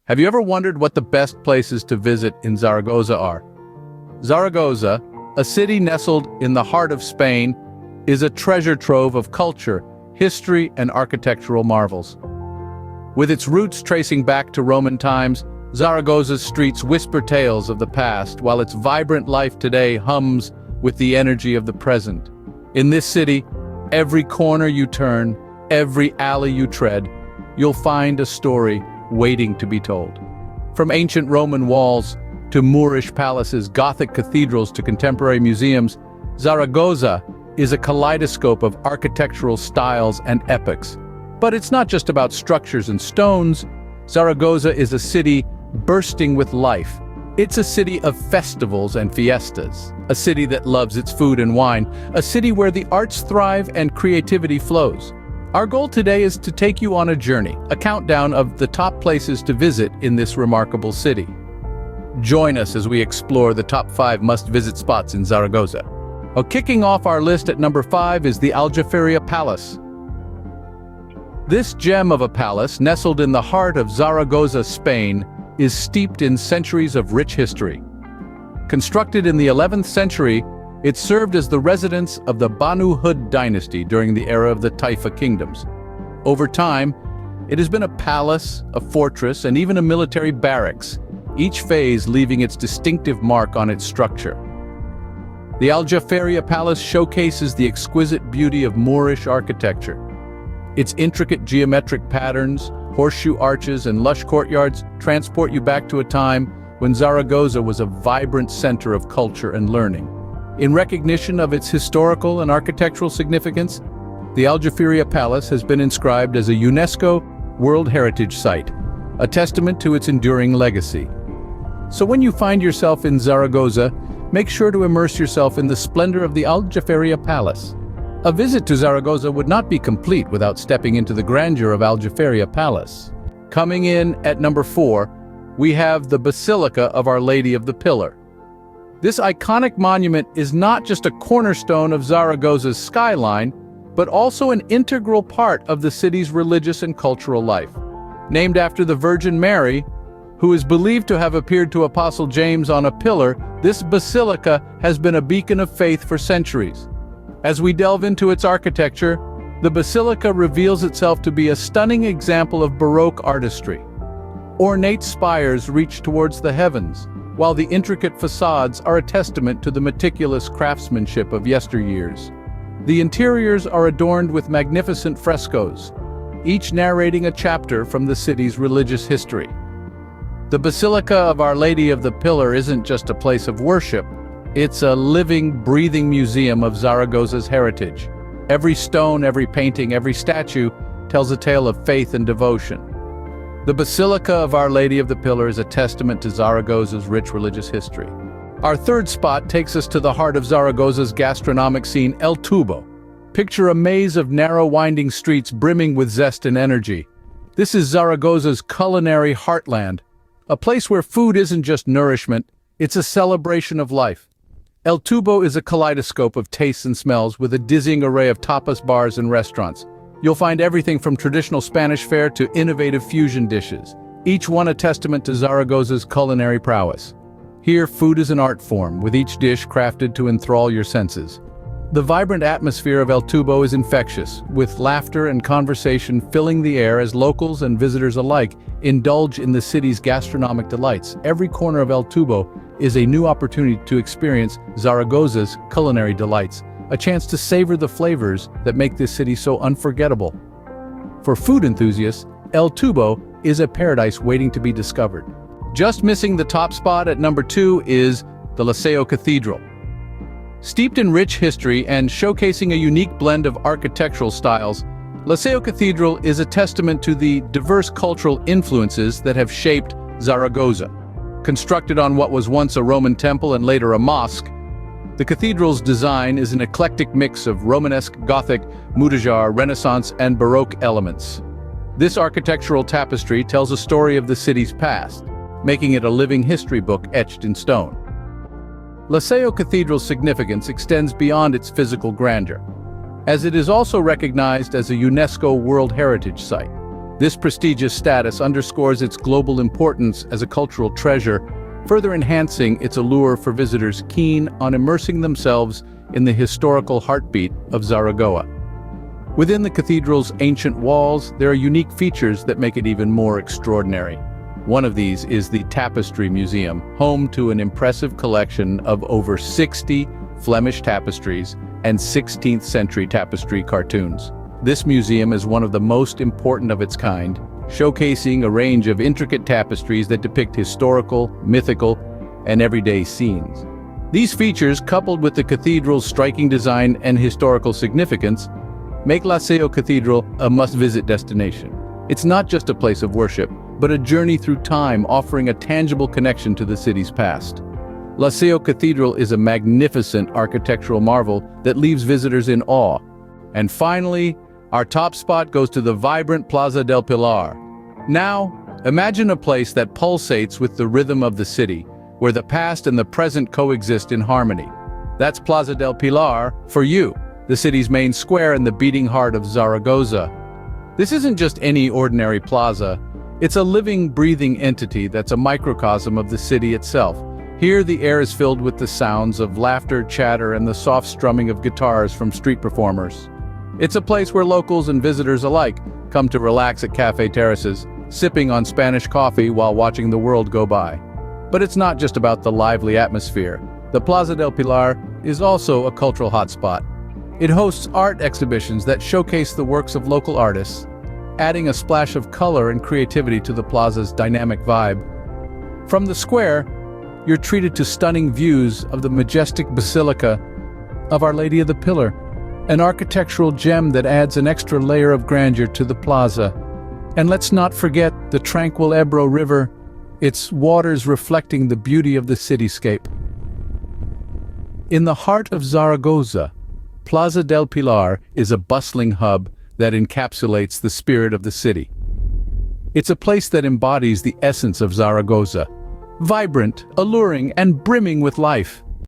Have you ever wondered what the best places to visit in Zaragoza are? Zaragoza, a city nestled in the heart of Spain, is a treasure trove of culture, history, and architectural marvels. With its roots tracing back to Roman times, Zaragoza's streets whisper tales of the past, while its vibrant life today hums with the energy of the present. In this city, every corner you turn, every alley you tread, you'll find a story waiting to be told. From ancient Roman walls to Moorish palaces, Gothic cathedrals to contemporary museums, Zaragoza is a kaleidoscope of architectural styles and epochs. But it's not just about structures and stones. Zaragoza is a city bursting with life. It's a city of festivals and fiestas, a city that loves its food and wine, a city where the arts thrive and creativity flows. Our goal today is to take you on a journey, a countdown of the top places to visit in this remarkable city. Join us as we explore the top 5 must-visit spots in Zaragoza. Kicking off our list at number 5 is the Aljaferia Palace. This gem of a palace, nestled in the heart of Zaragoza, Spain, is steeped in centuries of rich history. Constructed in the 11th century, it served as the residence of the Banu Hud dynasty during the era of the Taifa kingdoms. Over time, it has been a palace, a fortress, and even a military barracks, each phase leaving its distinctive mark on its structure. The Aljaferia Palace showcases the exquisite beauty of Moorish architecture. Its intricate geometric patterns, horseshoe arches, and lush courtyards transport you back to a time when Zaragoza was a vibrant center of culture and learning. In recognition of its historical and architectural significance, the Aljaferia Palace has been inscribed as a UNESCO World Heritage Site, a testament to its enduring legacy. So when you find yourself in Zaragoza, make sure to immerse yourself in the splendor of the Aljaferia Palace. A visit to Zaragoza would not be complete without stepping into the grandeur of Aljaferia Palace. Coming in at number 4, we have the Basilica of Our Lady of the Pillar. This iconic monument is not just a cornerstone of Zaragoza's skyline, but also an integral part of the city's religious and cultural life. Named after the Virgin Mary, who is believed to have appeared to Apostle James on a pillar, this basilica has been a beacon of faith for centuries. As we delve into its architecture, the basilica reveals itself to be a stunning example of Baroque artistry. Ornate spires reach towards the heavens, while the intricate facades are a testament to the meticulous craftsmanship of yesteryears. The interiors are adorned with magnificent frescoes, each narrating a chapter from the city's religious history. The Basilica of Our Lady of the Pillar isn't just a place of worship, it's a living, breathing museum of Zaragoza's heritage. Every stone, every painting, every statue tells a tale of faith and devotion. The Basilica of Our Lady of the Pillar is a testament to Zaragoza's rich religious history. Our third spot takes us to the heart of Zaragoza's gastronomic scene, El Tubo. Picture a maze of narrow, winding streets brimming with zest and energy. This is Zaragoza's culinary heartland, a place where food isn't just nourishment, it's a celebration of life. El Tubo is a kaleidoscope of tastes and smells with a dizzying array of tapas bars and restaurants. You'll find everything from traditional Spanish fare to innovative fusion dishes, each one a testament to Zaragoza's culinary prowess. Here, food is an art form, with each dish crafted to enthrall your senses. The vibrant atmosphere of El Tubo is infectious, with laughter and conversation filling the air as locals and visitors alike indulge in the city's gastronomic delights. Every corner of El Tubo is a new opportunity to experience Zaragoza's culinary delights, a chance to savor the flavors that make this city so unforgettable. For food enthusiasts, El Tubo is a paradise waiting to be discovered. Just missing the top spot at number 2 is the Liceo Cathedral. Steeped in rich history and showcasing a unique blend of architectural styles, Liceo Cathedral is a testament to the diverse cultural influences that have shaped Zaragoza. Constructed on what was once a Roman temple and later a mosque, the cathedral's design is an eclectic mix of Romanesque, Gothic, Mudejar, Renaissance, and Baroque elements. This architectural tapestry tells a story of the city's past, making it a living history book etched in stone. Liceo Cathedral's significance extends beyond its physical grandeur, as it is also recognized as a UNESCO World Heritage Site. This prestigious status underscores its global importance as a cultural treasure, further enhancing its allure for visitors keen on immersing themselves in the historical heartbeat of Zaragoza. Within the cathedral's ancient walls, there are unique features that make it even more extraordinary. One of these is the Tapestry Museum, home to an impressive collection of over 60 Flemish tapestries and 16th century tapestry cartoons. This museum is one of the most important of its kind, showcasing a range of intricate tapestries that depict historical, mythical, and everyday scenes. These features, coupled with the cathedral's striking design and historical significance, make La Seu Cathedral a must-visit destination. It's not just a place of worship, but a journey through time offering a tangible connection to the city's past. La Seu Cathedral is a magnificent architectural marvel that leaves visitors in awe. And finally, our top spot goes to the vibrant Plaza del Pilar. Now, imagine a place that pulsates with the rhythm of the city, where the past and the present coexist in harmony. That's Plaza del Pilar for you, the city's main square and the beating heart of Zaragoza. This isn't just any ordinary plaza, it's a living, breathing entity that's a microcosm of the city itself. Here the air is filled with the sounds of laughter, chatter, and the soft strumming of guitars from street performers. It's a place where locals and visitors alike come to relax at cafe terraces, sipping on Spanish coffee while watching the world go by. But it's not just about the lively atmosphere. The Plaza del Pilar is also a cultural hotspot. It hosts art exhibitions that showcase the works of local artists, adding a splash of color and creativity to the plaza's dynamic vibe. From the square, you're treated to stunning views of the majestic Basilica of Our Lady of the Pillar, an architectural gem that adds an extra layer of grandeur to the plaza. And let's not forget the tranquil Ebro River, its waters reflecting the beauty of the cityscape. In the heart of Zaragoza, Plaza del Pilar is a bustling hub that encapsulates the spirit of the city. It's a place that embodies the essence of Zaragoza, vibrant, alluring, and brimming with life.